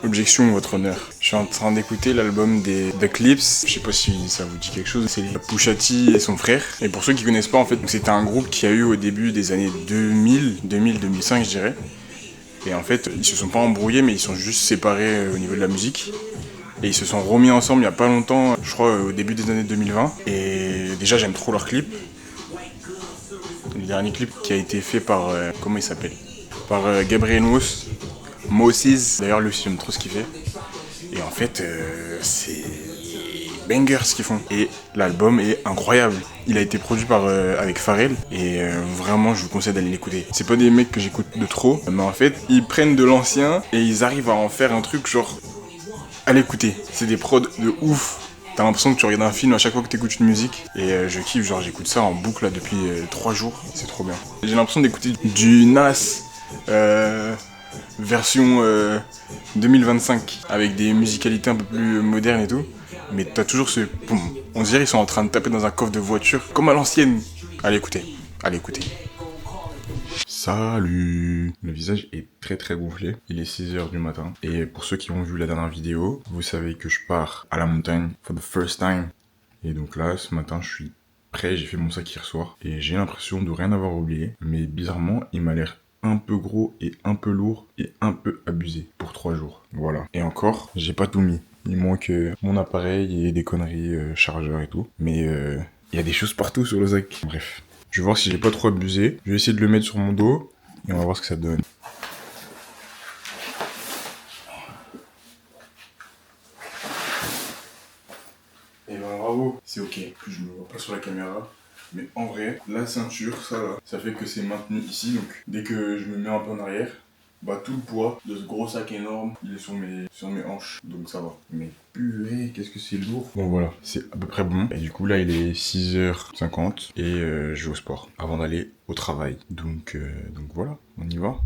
Objection, votre honneur. Je suis en train d'écouter l'album des The Clips. Je sais pas si ça vous dit quelque chose. C'est Pusha T et son frère. Et pour ceux qui connaissent pas, en fait, c'était un groupe qui a eu au début des années 2000-2005, je dirais. Et en fait, ils se sont pas embrouillés, mais ils sont juste séparés au niveau de la musique. Et ils se sont remis ensemble il y a pas longtemps, je crois au début des années 2020. Et déjà, j'aime trop leurs clips. Le dernier clip qui a été fait par, comment il s'appelle, par Gabriel Moses. D'ailleurs, lui aussi, j'aime trop ce qu'il fait. Et en fait, c'est banger ce qu'ils font. Et l'album est incroyable. Il a été produit avec Pharrell. Et vraiment, je vous conseille d'aller l'écouter. C'est pas des mecs que j'écoute de trop. Mais en fait, ils prennent de l'ancien et ils arrivent à en faire un truc genre... à l'écouter. C'est des prods de ouf. T'as l'impression que tu regardes un film à chaque fois que t'écoutes une musique. Et je kiffe, genre j'écoute ça en boucle là depuis 3 jours. C'est trop bien. J'ai l'impression d'écouter du Nas version 2025. Avec des musicalités un peu plus modernes et tout. Mais t'as toujours ce... Boum. On dirait qu'ils sont en train de taper dans un coffre de voiture. Comme à l'ancienne. Allez écouter. Allez écouter. Salut! Le visage est très très gonflé, il est 6h du matin. Et pour ceux qui ont vu la dernière vidéo, vous savez que je pars à la montagne for the first time. Et donc là, ce matin, je suis prêt, j'ai fait mon sac hier soir. Et j'ai l'impression de rien avoir oublié. Mais bizarrement, il m'a l'air un peu gros et un peu lourd et un peu abusé pour 3 jours. Voilà. Et encore, j'ai pas tout mis. Il manque mon appareil et des conneries, chargeur et tout. Mais il y a des choses partout sur le sac. Bref. Je vais voir si j'ai pas trop abusé. Je vais essayer de le mettre sur mon dos et on va voir ce que ça donne. Et ben bravo, c'est ok. Plus je me vois pas sur la caméra. Mais en vrai, la ceinture, ça là, ça fait que c'est maintenu ici. Donc dès que je me mets un peu en arrière, bah tout le poids de ce gros sac énorme, il est sur mes hanches. Donc ça va. Mais purée, qu'est-ce que c'est lourd. Bon voilà, c'est à peu près bon. Et du coup là il est 6h50 et je vais au sport avant d'aller au travail. Donc voilà, on y va.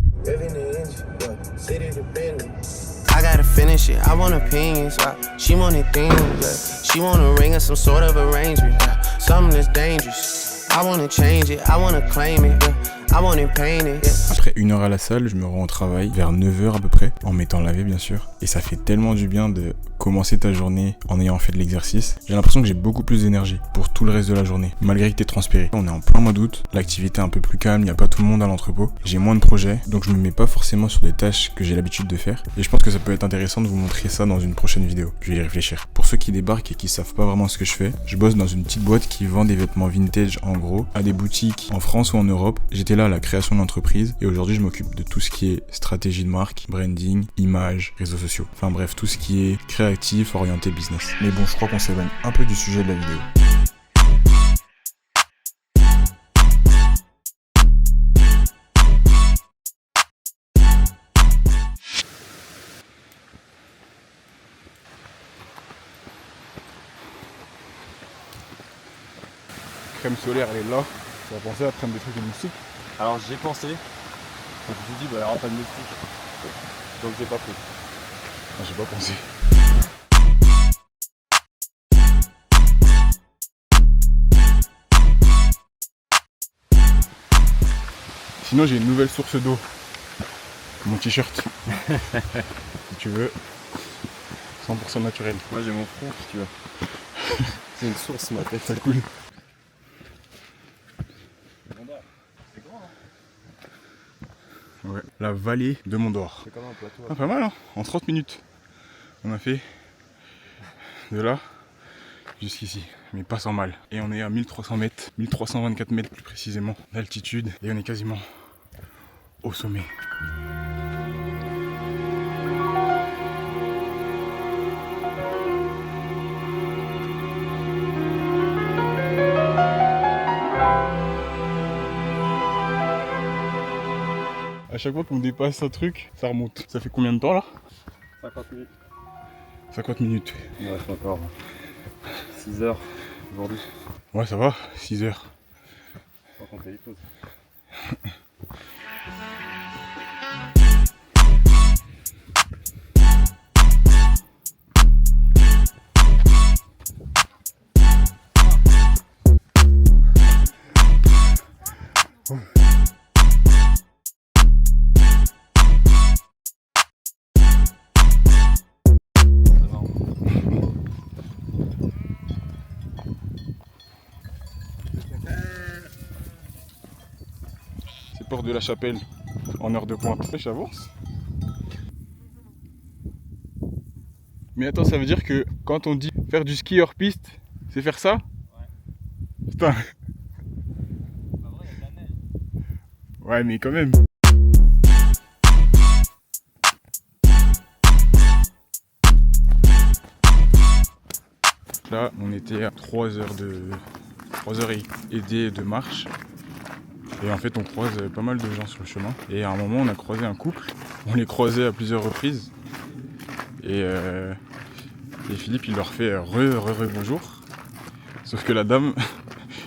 I gotta finish it, I want opinions, she wanted things, she want a ring or some sort of arrangement, something that's dangerous, I wanna change it, I wanna claim it, I want it painted. Après 1 heure à la salle, je me rends au travail vers 9h à peu près, en m'étant lavé bien sûr. Et ça fait tellement du bien de commencer ta journée en ayant fait de l'exercice. J'ai l'impression que j'ai beaucoup plus d'énergie pour tout le reste de la journée, malgré que t'es transpiré. On est en plein mois d'août, l'activité est un peu plus calme, il n'y a pas tout le monde à l'entrepôt. J'ai moins de projets, donc je me mets pas forcément sur des tâches que j'ai l'habitude de faire. Et je pense que ça peut être intéressant de vous montrer ça dans une prochaine vidéo. Je vais y réfléchir. Pour ceux qui débarquent et qui savent pas vraiment ce que je fais, je bosse dans une petite boîte qui vend des vêtements vintage en gros, à des boutiques en France ou en Europe. J'étais là à la création de l'entreprise et aujourd'hui je m'occupe de tout ce qui est stratégie de marque, branding, image, réseaux sociaux. Enfin bref, tout ce qui est créatif, orienté business. Mais bon, je crois qu'on s'éloigne un peu du sujet de la vidéo. Crème solaire, elle est là. Tu vas penser à prendre des trucs de moustiques? Alors j'ai pensé, donc je me suis dit bah il n'y aura pas de moustiques, donc j'ai pas pris. Ah, j'ai pas pensé. Sinon j'ai une nouvelle source d'eau. Mon t-shirt. Si tu veux. 100% naturel. Moi j'ai mon front si tu veux. C'est une source ma tête. Ça coule. C'est grand hein. Ouais. La vallée de Mont-d'Or. C'est comme un plateau. Ah, pas mal hein. En 30 minutes. On a fait de là jusqu'ici. Mais pas sans mal. Et on est à 1300 mètres. 1324 mètres plus précisément d'altitude. Et on est quasiment au sommet. À chaque fois qu'on dépasse un truc, ça remonte. Ça fait combien de temps là? 50 minutes. 50 minutes. Il me reste encore 6 heures aujourd'hui. Ouais, ça va, 6 heures. Sans compter les pauses. sort de la chapelle en heure de pointe. J'avance. Mais attends, ça veut dire que quand on dit faire du ski hors piste, c'est faire ça? Ouais. Putain. Bah vrai, il y a de la neige. Ouais, mais quand même. Là, on était à 3 heures et demie de marche. Et en fait, on croise pas mal de gens sur le chemin. Et à un moment, on a croisé un couple. On les croisait à plusieurs reprises. Et Philippe, il leur fait bonjour. Sauf que la dame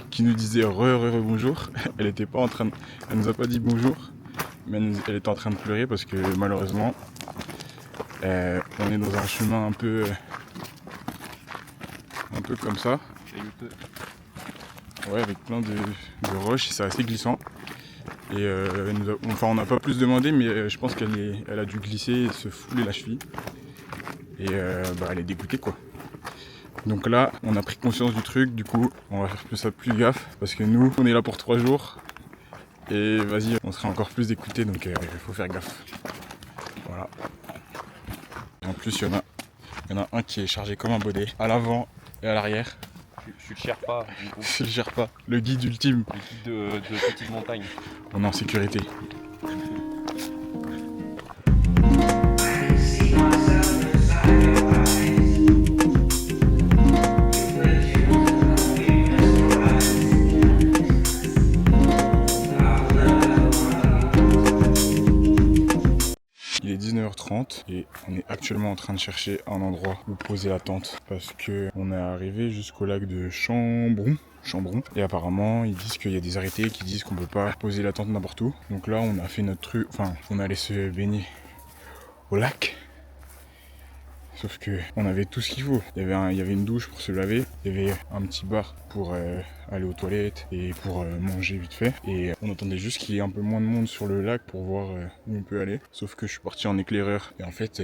qui nous disait bonjour, elle était pas en train de... Elle nous a pas dit bonjour, mais elle était en train de pleurer parce que malheureusement, on est dans un chemin un peu comme ça. Ouais, avec plein de roches, c'est assez glissant. Et on n'a pas plus demandé, mais je pense qu'elle a dû glisser et se fouler la cheville. Et elle est dégoûtée quoi. Donc là, on a pris conscience du truc, du coup, on va faire plus gaffe. Parce que nous, on est là pour 3 jours. Et vas-y, on sera encore plus dégoûtés, donc il faut faire gaffe. Voilà. Et en plus, il y en a un qui est chargé comme un baudet, à l'avant et à l'arrière. Je suis le Sherpa du groupe. C'est le Sherpa, le guide ultime. Le guide de petite montagne. On est en sécurité. Il est 19h30 et on est actuellement en train de chercher un endroit où poser la tente parce que on est arrivé jusqu'au lac de Chambron et apparemment ils disent qu'il y a des arrêtés qui disent qu'on peut pas poser la tente n'importe où. Donc là on a fait notre truc, enfin on est allé se baigner au lac. Sauf que on avait tout ce qu'il faut. Il y avait une douche pour se laver, il y avait un petit bar pour aller aux toilettes et pour manger vite fait. Et on attendait juste qu'il y ait un peu moins de monde sur le lac pour voir où on peut aller. Sauf que je suis parti en éclaireur et en fait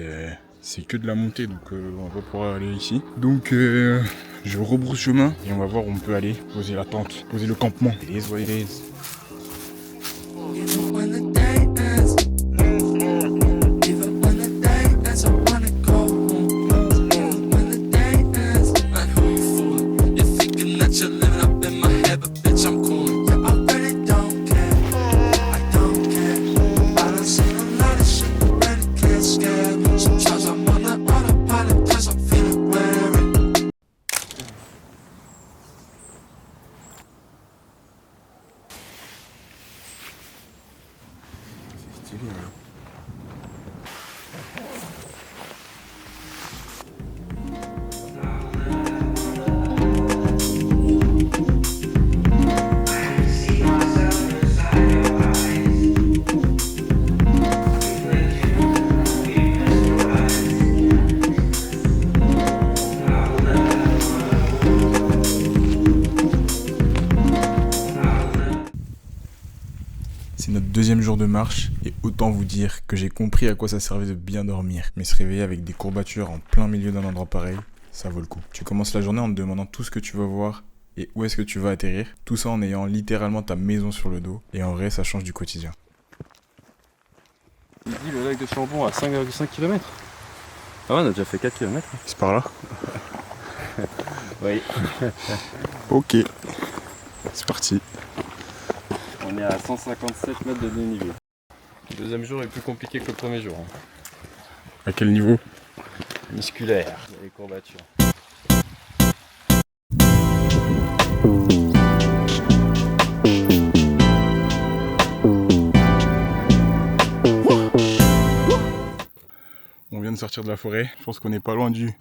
c'est que de la montée, donc on va pas pouvoir aller ici. Donc je rebrousse chemin et on va voir où on peut aller poser la tente, poser le campement. It is what it is. C'est notre deuxième jour de marche et autant vous dire que j'ai compris à quoi ça servait de bien dormir. Mais se réveiller avec des courbatures en plein milieu d'un endroit pareil, ça vaut le coup. Tu commences la journée en te demandant tout ce que tu vas voir et où est-ce que tu vas atterrir. Tout ça en ayant littéralement ta maison sur le dos. Et en vrai, ça change du quotidien. Il dit le lac de Chambon à 5,5 km. Ah ouais, on a déjà fait 4 km. C'est par là? Oui. Ok. C'est parti. On est à 157 mètres de dénivelé. Le deuxième jour est plus compliqué que le premier jour. À quel niveau? Musculaire. Il y a les courbatures. On vient de sortir de la forêt. Je pense qu'on n'est pas loin du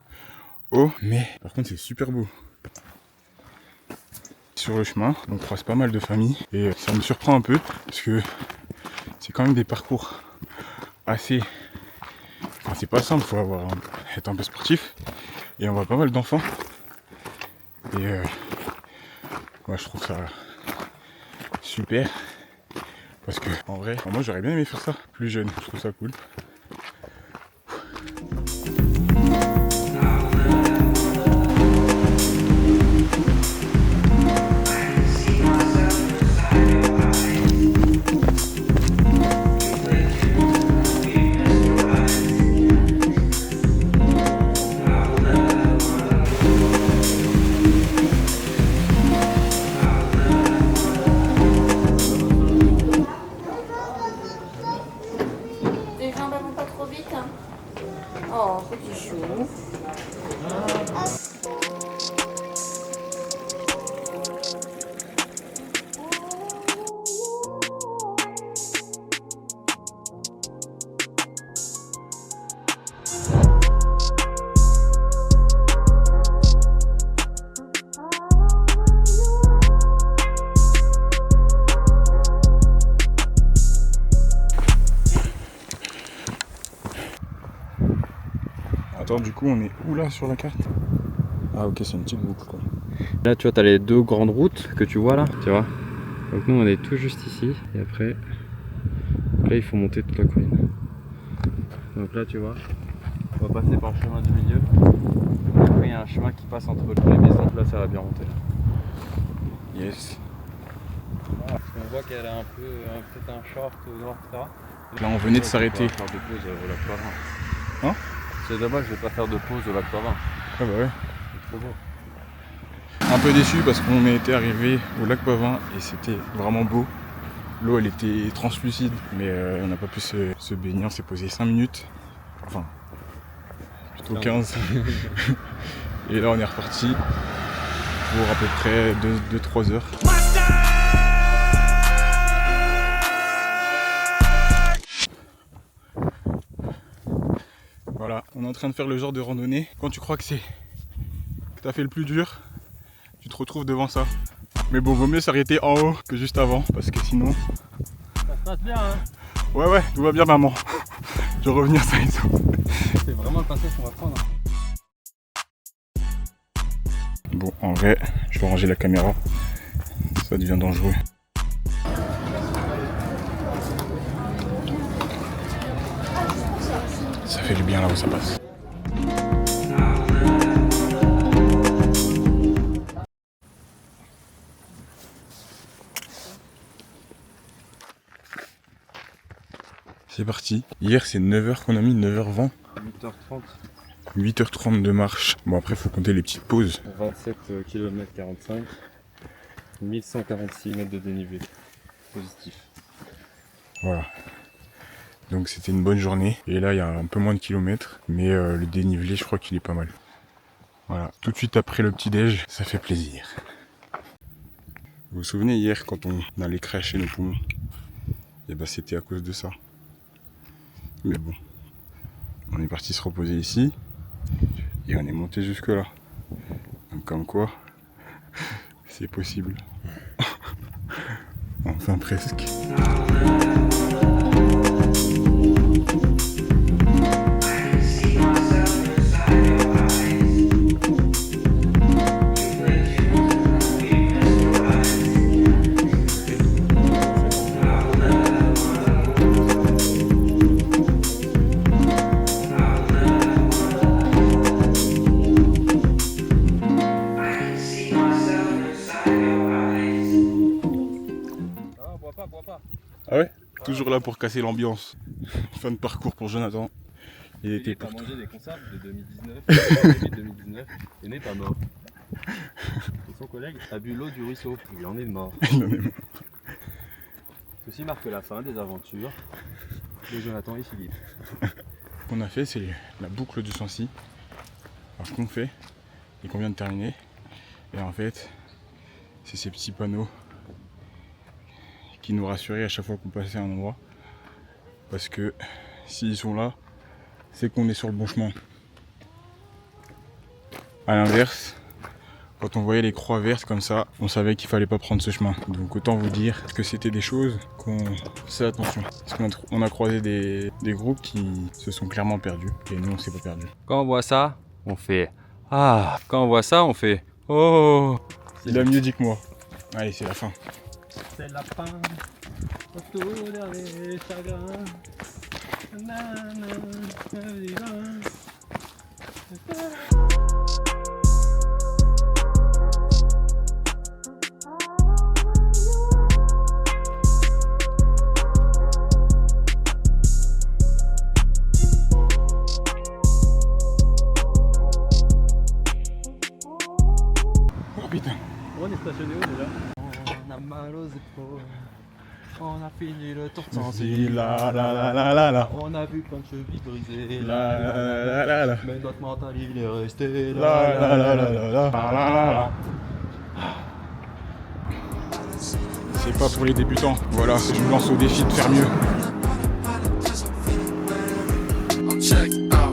haut. Mais par contre, c'est super beau. Sur le chemin, on croise pas mal de familles et ça me surprend un peu parce que c'est quand même des parcours assez... Enfin, c'est pas simple, faut être un peu sportif et on voit pas mal d'enfants et je trouve ça super parce que en vrai, moi j'aurais bien aimé faire ça plus jeune, je trouve ça cool. vite. Hein. Oh, petit chou. Attends, du coup, on est où là sur la carte? Ah, ok, c'est une petite boucle quoi. Là, tu vois, t'as les deux grandes routes que tu vois là, tu vois. Donc nous, on est tout juste ici. Et après, là, il faut monter toute la colline. Donc là, tu vois, on va passer par le chemin du milieu. Et après, il y a un chemin qui passe entre les maisons. Là, ça va bien monter. Yes. Voilà, parce qu'on voit qu'elle a un peu, peut-être un short au nord, etc. Là, on venait de s'arrêter. On va faire de pause au lac Poivin. Hein? C'est dommage, je vais pas faire de pause au lac Poivin. Ah bah ouais. C'est trop beau. Un peu déçu parce qu'on était arrivé au lac Poivin et c'était vraiment beau. L'eau elle était translucide mais on n'a pas pu se baigner, on s'est posé 5 minutes. Enfin, plutôt 15. Et là on est reparti pour à peu près 2-3 heures. Voilà, on est en train de faire le genre de randonnée. Quand tu crois que t'as fait le plus dur, tu te retrouves devant ça. Mais bon, vaut mieux s'arrêter en haut que juste avant, parce que sinon... Ça se passe bien, hein? Ouais, tout va bien maman. Je vais revenir ça et tout. C'est vraiment le passage qu'on va prendre. Bon, en vrai, je vais ranger la caméra. Ça devient dangereux. Ça fait du bien là où ça passe. C'est parti. Hier c'est 9h qu'on a mis, 9h20. 8h30. 8h30 de marche. Bon après faut compter les petites pauses. 27 km 45. 1146 mètres de dénivelé. Positif. Voilà. Donc c'était une bonne journée. Et là il y a un peu moins de kilomètres. Mais le dénivelé je crois qu'il est pas mal. Voilà. Tout de suite après le petit déj, ça fait plaisir. Vous vous souvenez hier quand on allait cracher nos poumons? Et bah c'était à cause de ça. Mais bon. On est parti se reposer ici. Et on est monté jusque là. Donc comme quoi, c'est possible. Enfin presque. Ah ouais? Toujours là pour casser l'ambiance. Fin de parcours pour Jonathan. Il était pour toi. mangé des conserves de 2019, 2019, et n'est pas mort. Et son collègue a bu l'eau du ruisseau, il en est mort. Ceci marque la fin des aventures de Jonathan et Philippe. Ce qu'on a fait, c'est la boucle du Sancy. Alors ce qu'on fait et qu'on vient de terminer. Et en fait, c'est ces petits panneaux qui nous rassuraient à chaque fois qu'on passait à un endroit. Parce que s'ils sont là, c'est qu'on est sur le bon chemin. A l'inverse, quand on voyait les croix vertes comme ça, on savait qu'il fallait pas prendre ce chemin. Donc autant vous dire que c'était des choses qu'on faisait attention. Parce qu'on a croisé des groupes qui se sont clairement perdus. Et nous, on s'est pas perdus. Quand on voit ça, on fait ah. Quand on voit ça, on fait oh. Il a mieux dit que moi. Allez, c'est la fin. C'est la fin. Au tout dernier chagrin. Oh putain. On est stationné où déjà? On a mal aux épaules. On a fini le tour de Si, la la la la la la. On a vu plein de chevilles brisées. La la la la la la. Mais notre mental il est resté La la la la la la. La la la. C'est pas pour les débutants. Voilà, je me lance au défi de faire mieux. Check out.